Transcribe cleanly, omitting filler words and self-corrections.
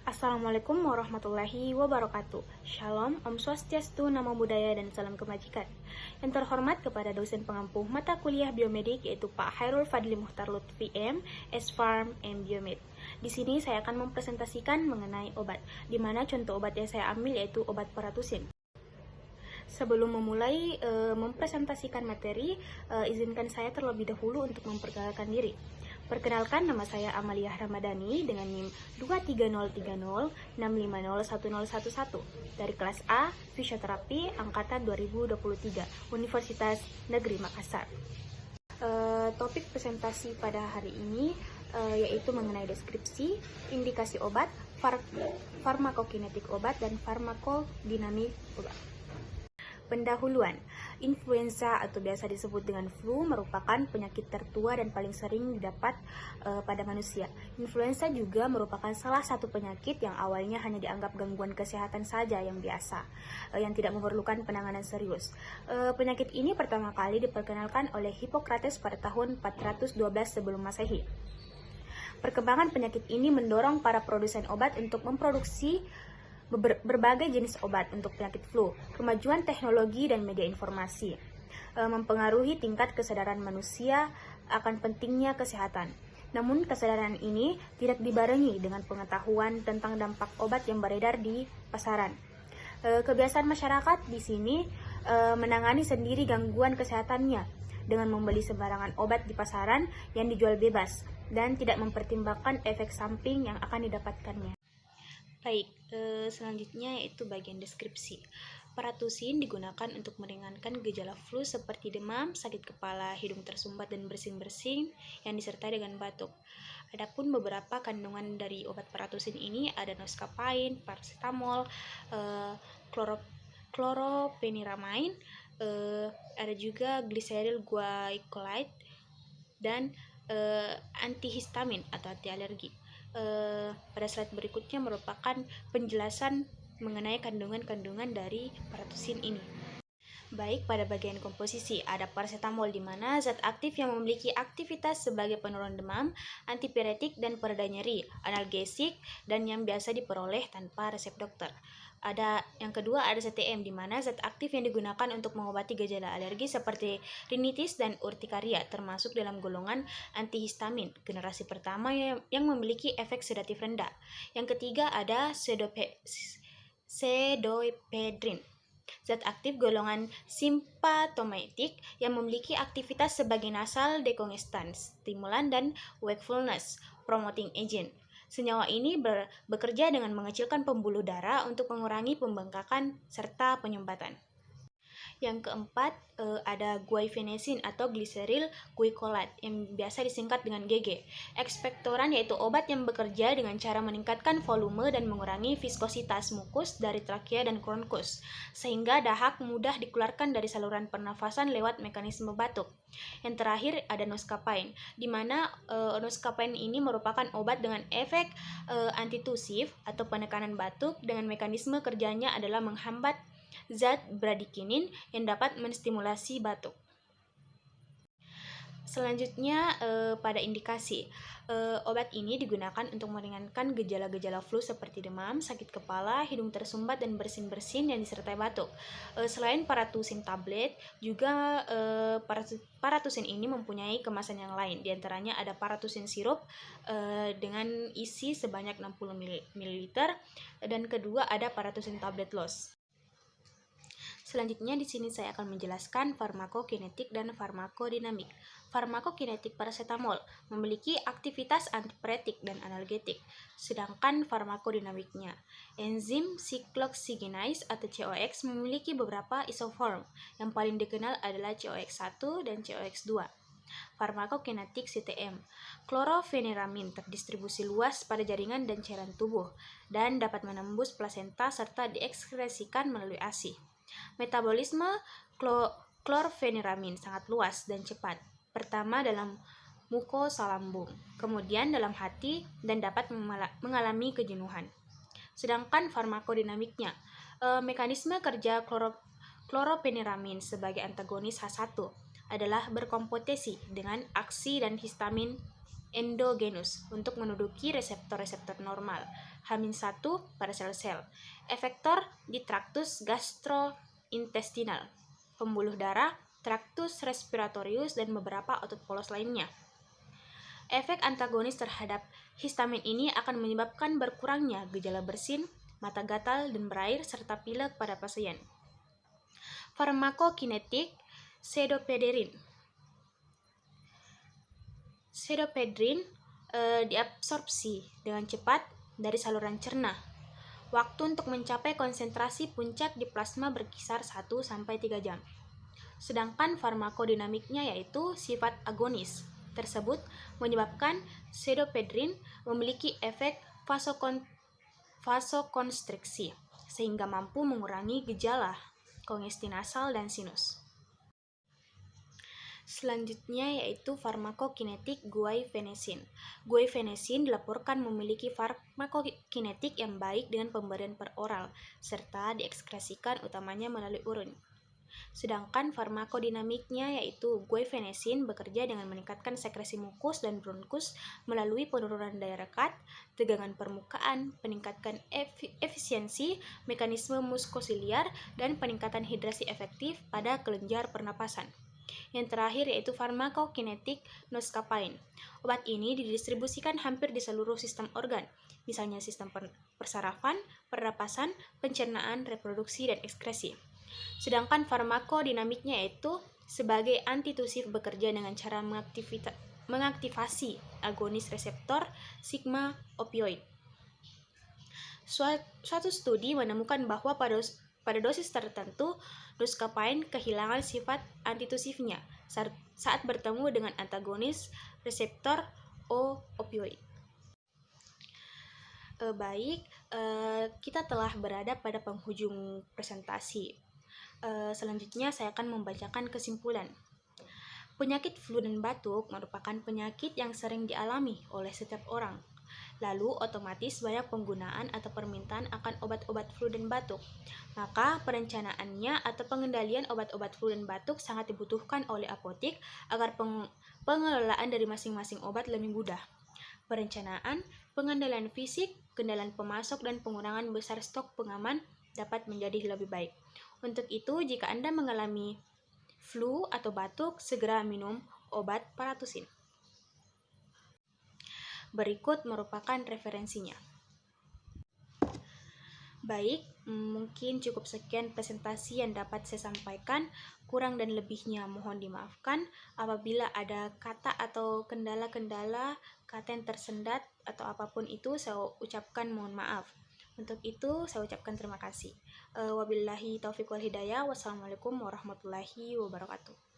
Assalamualaikum warahmatullahi wabarakatuh. Shalom, Om Swastiastu, Namo Buddhaya, dan salam kebajikan. Yang terhormat kepada dosen pengampu mata kuliah biomedik yaitu Pak Hairul Fadli Muhtar Lutfi M, S-Farm, M Biomed. Di sini saya akan mempresentasikan mengenai obat, di mana contoh obat yang saya ambil yaitu obat paratusin. Sebelum memulai mempresentasikan materi, izinkan saya terlebih dahulu untuk memperkenalkan diri. Perkenalkan, nama saya Amaliah Ramadhani dengan NIM 23030650111 dari kelas A Fisioterapi Angkatan 2023 Universitas Negeri Makassar. Topik presentasi pada hari ini yaitu mengenai deskripsi, indikasi obat, farmakokinetik obat, dan farmakodinamik obat. Pendahuluan, influenza atau biasa disebut dengan flu merupakan penyakit tertua dan paling sering didapat pada manusia. Influenza juga merupakan salah satu penyakit yang awalnya hanya dianggap gangguan kesehatan saja yang biasa, yang tidak memerlukan penanganan serius. Penyakit ini pertama kali diperkenalkan oleh Hippocrates pada tahun 412 sebelum Masehi. Perkembangan penyakit ini mendorong para produsen obat untuk memproduksi berbagai jenis obat untuk penyakit flu. Kemajuan teknologi dan media informasi mempengaruhi tingkat kesadaran manusia akan pentingnya kesehatan. Namun kesadaran ini tidak dibarengi dengan pengetahuan tentang dampak obat yang beredar di pasaran. Kebiasaan masyarakat di sini menangani sendiri gangguan kesehatannya dengan membeli sembarangan obat di pasaran yang dijual bebas dan tidak mempertimbangkan efek samping yang akan didapatkannya. Baik, selanjutnya yaitu bagian deskripsi. Paratusin digunakan untuk meringankan gejala flu seperti demam, sakit kepala, hidung tersumbat, dan bersin-bersin yang disertai dengan batuk. Adapun beberapa kandungan dari obat paratusin ini ada noscapain, paracetamol, chlorpheniramine, ada juga glyceryl glycolide, dan antihistamin atau anti alergi. Pada slide berikutnya merupakan penjelasan mengenai kandungan-kandungan dari paratusin ini. Baik, pada bagian komposisi ada paracetamol di mana zat aktif yang memiliki aktivitas sebagai penurun demam, antipiretik dan pereda nyeri, analgesik, dan yang biasa diperoleh tanpa resep dokter. Yang kedua ada CTM di mana zat aktif yang digunakan untuk mengobati gejala alergi seperti rinitis dan urtikaria termasuk dalam golongan antihistamin generasi pertama yang memiliki efek sedatif rendah. Yang ketiga ada pseudoephedrine, zat aktif golongan simptomatik yang memiliki aktivitas sebagai nasal decongestant, stimulan, dan wakefulness promoting agent. Senyawa ini bekerja dengan mengecilkan pembuluh darah untuk mengurangi pembengkakan serta penyumbatan. Yang keempat ada guaifenesin atau glyceryl glycolide yang biasa disingkat dengan GG. Ekspektoran yaitu obat yang bekerja dengan cara meningkatkan volume dan mengurangi viskositas mukus dari trakea dan bronkus sehingga dahak mudah dikeluarkan dari saluran pernafasan lewat mekanisme batuk. Yang terakhir ada noscapain di mana noscapain ini merupakan obat dengan efek antitusif atau penekanan batuk dengan mekanisme kerjanya adalah menghambat zat bradikinin yang dapat menstimulasi batuk. Selanjutnya pada indikasi, obat ini digunakan untuk meringankan gejala-gejala flu seperti demam, sakit kepala, hidung tersumbat, dan bersin-bersin yang disertai batuk. Selain paratusin tablet, juga paratusin ini mempunyai kemasan yang lain. Di antaranya ada paratusin sirup dengan isi sebanyak 60 ml, dan kedua ada paratusin tablet loss. Selanjutnya di sini saya akan menjelaskan farmakokinetik dan farmakodinamik. Farmakokinetik paracetamol memiliki aktivitas antipiretik dan analgetik, sedangkan farmakodinamiknya enzim cyclooxygenase atau COX memiliki beberapa isoform. Yang paling dikenal adalah COX1 dan COX2. Farmakokinetik CTM, chlorpheniramine terdistribusi luas pada jaringan dan cairan tubuh dan dapat menembus plasenta serta diekskresikan melalui ASI. Metabolisme chlorpheniramine sangat luas dan cepat. Pertama dalam mukosa lambung, kemudian dalam hati dan dapat mengalami kejenuhan. Sedangkan farmakodinamiknya, mekanisme kerja chlorpheniramine sebagai antagonis H1 adalah berkompetisi dengan aksi dan histamin endogenus untuk menduduki reseptor-reseptor normal. H-1 pada sel-sel. Efektor di traktus gastrointestinal, pembuluh darah, traktus respiratorius, dan beberapa otot polos lainnya. Efek antagonis terhadap histamin ini akan menyebabkan berkurangnya gejala bersin, mata gatal dan berair, serta pilek pada pasien. Farmakokinetik pseudoephedrine. Pseudoephedrine diabsorpsi dengan cepat dari saluran cerna. Waktu untuk mencapai konsentrasi puncak di plasma berkisar 1-3 jam. Sedangkan farmakodinamiknya yaitu sifat agonis tersebut menyebabkan pseudoephedrine memiliki efek vasokonstriksi sehingga mampu mengurangi gejala kongesti nasal dan sinus. Selanjutnya yaitu farmakokinetik guaifenesin. Guaifenesin dilaporkan memiliki farmakokinetik yang baik dengan pemberian per oral, serta diekskresikan utamanya melalui urine. Sedangkan farmakodinamiknya yaitu guaifenesin bekerja dengan meningkatkan sekresi mukus dan bronkus melalui penurunan daya rekat, tegangan permukaan, peningkatan efisiensi mekanisme muskosiliar, dan peningkatan hidrasi efektif pada kelenjar pernapasan. Yang terakhir yaitu farmakokinetik noscapain. Obat ini didistribusikan hampir di seluruh sistem organ, misalnya sistem persarafan, pernapasan, pencernaan, reproduksi, dan ekskresi. Sedangkan farmakodinamiknya yaitu sebagai antitusif bekerja dengan cara mengaktifasi agonis reseptor sigma opioid. Suatu studi menemukan bahwa pada dosis tertentu, noscapain kehilangan sifat antitusifnya saat bertemu dengan antagonis reseptor opioid. Kita telah berada pada penghujung presentasi. Selanjutnya saya akan membacakan kesimpulan. Penyakit flu dan batuk merupakan penyakit yang sering dialami oleh setiap orang. Lalu otomatis banyak penggunaan atau permintaan akan obat-obat flu dan batuk. Maka perencanaannya atau pengendalian obat-obat flu dan batuk sangat dibutuhkan oleh apotek agar pengelolaan dari masing-masing obat lebih mudah. Perencanaan, pengendalian fisik, kendalian pemasok, dan pengurangan besar stok pengaman dapat menjadi lebih baik. Untuk itu, jika Anda mengalami flu atau batuk, segera minum obat paratusin. Berikut merupakan referensinya. Baik, mungkin cukup sekian presentasi yang dapat saya sampaikan. Kurang dan lebihnya mohon dimaafkan. Apabila ada kata atau kendala-kendala, kata yang tersendat atau apapun itu, saya ucapkan mohon maaf. Untuk itu, saya ucapkan terima kasih. Wabillahi taufiq wal hidayah. Wassalamualaikum warahmatullahi wabarakatuh.